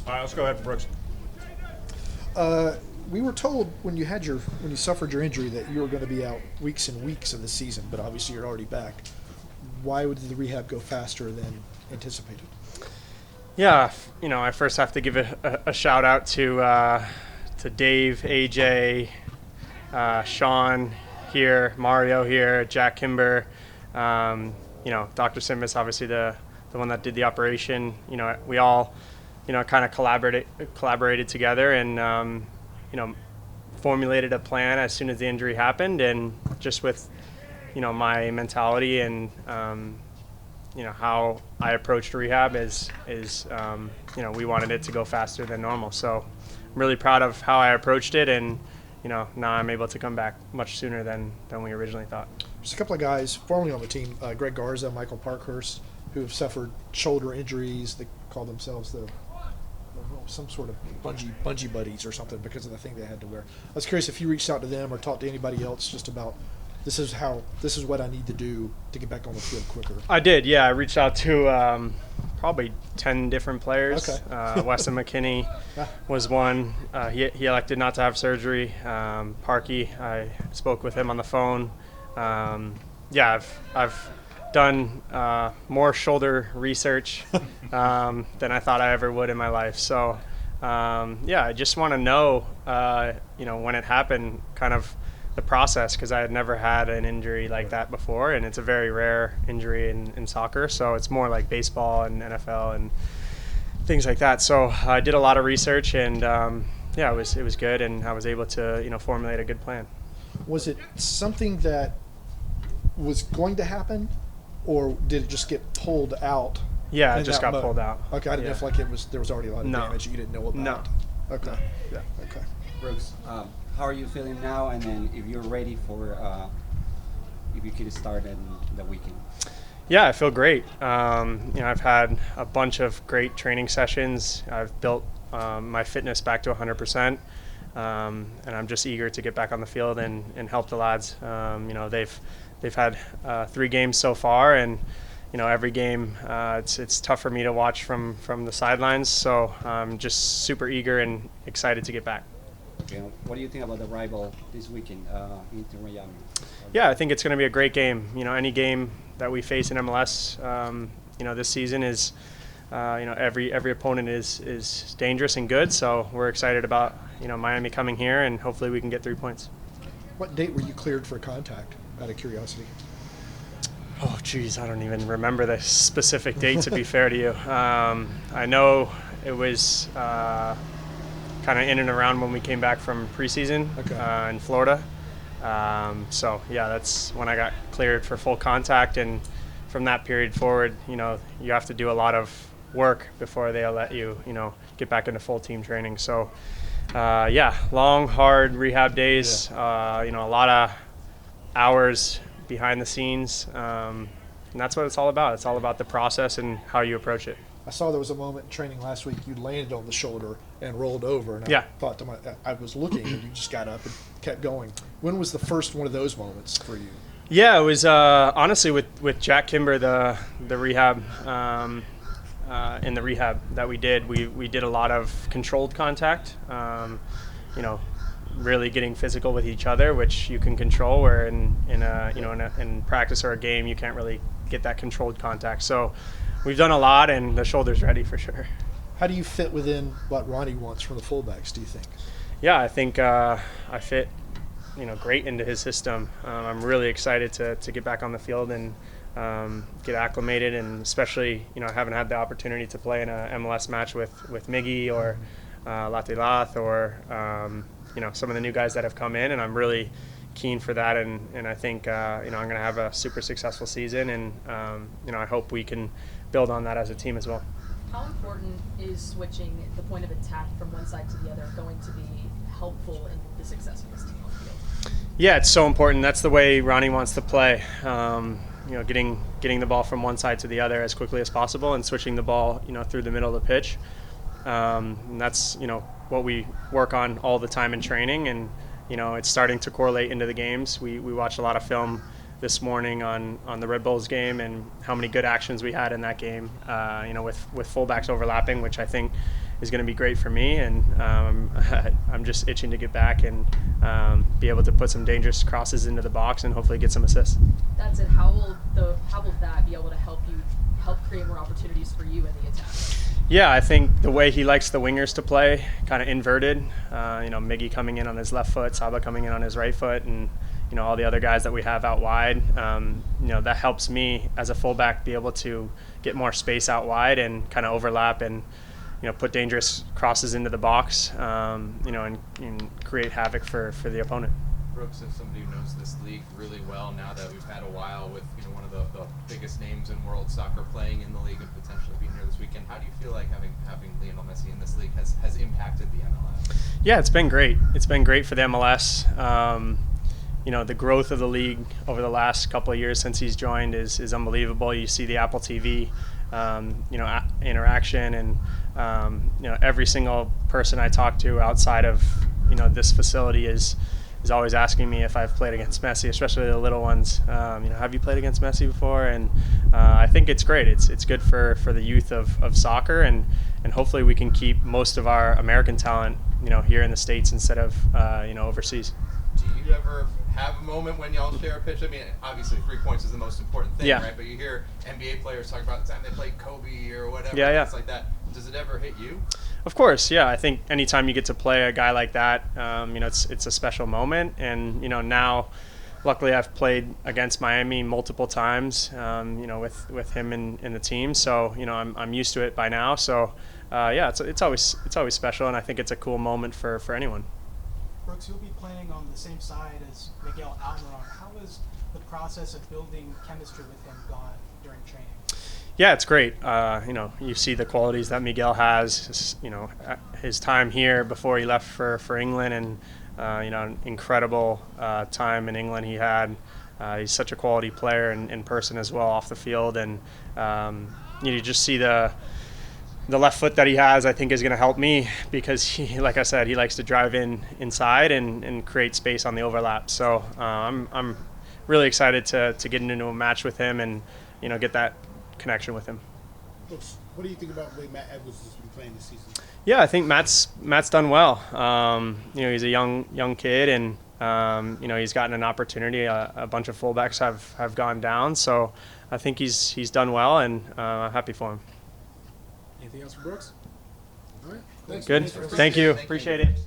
All right, let's go ahead, Brooks. We were told when you suffered your injury that you were going to be out weeks and weeks of the season, but obviously you're already back. Why would the rehab go faster than anticipated? Yeah, I first have to give a shout out to Dave, AJ, Sean here, Mario here, Jack Kimber, Dr. Simbas, obviously the one that did the operation. We all, kind of collaborated together and, formulated a plan as soon as the injury happened, and just with, my mentality and, how I approached rehab is we wanted it to go faster than normal. So I'm really proud of how I approached it, and, now I'm able to come back much sooner than we originally thought. There's a couple of guys formerly on the team, Greg Garza, Michael Parkhurst, who have suffered shoulder injuries. They call themselves some sort of bungee buddies or something because of the thing they had to wear. I was curious if you reached out to them or talked to anybody else just about this is what I need to do to get back on the field quicker. I did, yeah. I reached out to probably 10 different players. Okay. Weston McKinney was one. He elected not to have surgery. Parky, I spoke with him on the phone. I've done more shoulder research than I thought I ever would in my life. So, I just want to know, when it happened, kind of the process, because I had never had an injury like that before, and it's a very rare injury in soccer. So it's more like baseball and NFL and things like that. So I did a lot of research, and it was good, and I was able to formulate a good plan. Was it something that was going to happen, or did it just get pulled out? Yeah, it just got pulled out. Okay, I didn't know if there was already a lot of damage that you didn't know about. No. Okay. Yeah. Okay. Brooks, how are you feeling now? And then if you're ready for, if you could start in the weekend. Yeah, I feel great. I've had a bunch of great training sessions. I've built my fitness back to 100%. And I'm just eager to get back on the field and help the lads. They've had 3 games so far, and every game it's tough for me to watch from the sidelines. So I'm just super eager and excited to get back. What do you think about the rival this weekend, Inter Miami? Yeah, I think it's going to be a great game. Any game that we face in MLS, this season is, every opponent is dangerous and good. So we're excited about Miami coming here, and hopefully we can get 3 points. What date were you cleared for contact, out of curiosity? Oh, geez, I don't even remember the specific date, to be fair to you. I know it was kind of in and around when we came back from preseason in Florida. That's when I got cleared for full contact, and from that period forward, you have to do a lot of work before they'll let you, get back into full team training. So, long, hard rehab days, a lot of hours behind the scenes, and that's what it's all about. It's all about the process and how you approach it. I saw there was a moment in training last week you landed on the shoulder and rolled over, and I thought I was looking, and you just got up and kept going. When was the first one of those moments for you? Yeah, it was honestly with Jack Kimber, the rehab. In the rehab that we did a lot of controlled contact. Really getting physical with each other, which you can control. Where in practice or a game, you can't really get that controlled contact. So we've done a lot, and the shoulder's ready for sure. How do you fit within what Ronnie wants from the fullbacks, do you think? Yeah, I think I fit, great into his system. I'm really excited to get back on the field and get acclimated, and especially, I haven't had the opportunity to play in a MLS match with Miggy or Latilath or some of the new guys that have come in, and I'm really keen for that, and I think I'm going to have a super successful season, and I hope we can build on that as a team as well. How important is switching the point of attack from one side to the other going to be helpful in the success of this team on the field? Yeah, it's so important. That's the way Ronnie wants to play. Getting the ball from one side to the other as quickly as possible, and switching the ball, through the middle of the pitch. And that's, what we work on all the time in training, and it's starting to correlate into the games. We watched a lot of film this morning on the Red Bulls game, and how many good actions we had in that game, with fullbacks overlapping, which I think is going to be great for me, and I'm just itching to get back and be able to put some dangerous crosses into the box and hopefully get some assists. That's it. How will that be able to help create more opportunities for you in the attack? Yeah, I think the way he likes the wingers to play, kind of inverted. Miggy coming in on his left foot, Saba coming in on his right foot, and all the other guys that we have out wide. That helps me as a fullback be able to get more space out wide and kind of overlap and put dangerous crosses into the box. And create havoc for the opponent. Brooks, as somebody who knows this league really well now that we've had a while with one of the biggest names in world soccer playing in the league and potentially being here this weekend, how do you feel like having Lionel Messi in this league has impacted the MLS? Yeah, it's been great. It's been great for the MLS. The growth of the league over the last couple of years since he's joined is unbelievable. You see the Apple TV interaction, and every single person I talk to outside of this facility is always asking me if I've played against Messi, especially the little ones. Have you played against Messi before? And I think it's great. It's good for the youth of soccer, and hopefully we can keep most of our American talent here in the States instead of overseas. Do you ever have a moment when y'all share a pitch? I mean, obviously 3 points is the most important thing, Yeah. right? But you hear NBA players talk about the time they played Kobe or whatever, Yeah. things like that. Does it ever hit you? Of course, yeah. I think anytime you get to play a guy like that, it's a special moment. And now, luckily, I've played against Miami multiple times, with him in the team. So I'm used to it by now. So it's always special, and I think it's a cool moment for anyone. Brooks, you'll be playing on the same side as Miguel Almiron. How has the process of building chemistry with him gone during training? Yeah, it's great. You see the qualities that Miguel has. His time here before he left for England, and an incredible time in England he had. He's such a quality player in person as well, off the field, and you just see the left foot that he has. I think is going to help me because he, like I said, he likes to drive inside and create space on the overlap. So I'm really excited to get into a match with him and get that connection with him. What do you think about the way Matt Edwards has been playing this season? Yeah, I think Matt's done well. He's a young kid, and he's gotten an opportunity. A bunch of fullbacks have gone down, so I think he's done well, and I'm happy for him. Anything else for Brooks? All right. Thanks. Good. Thank you. Appreciate it.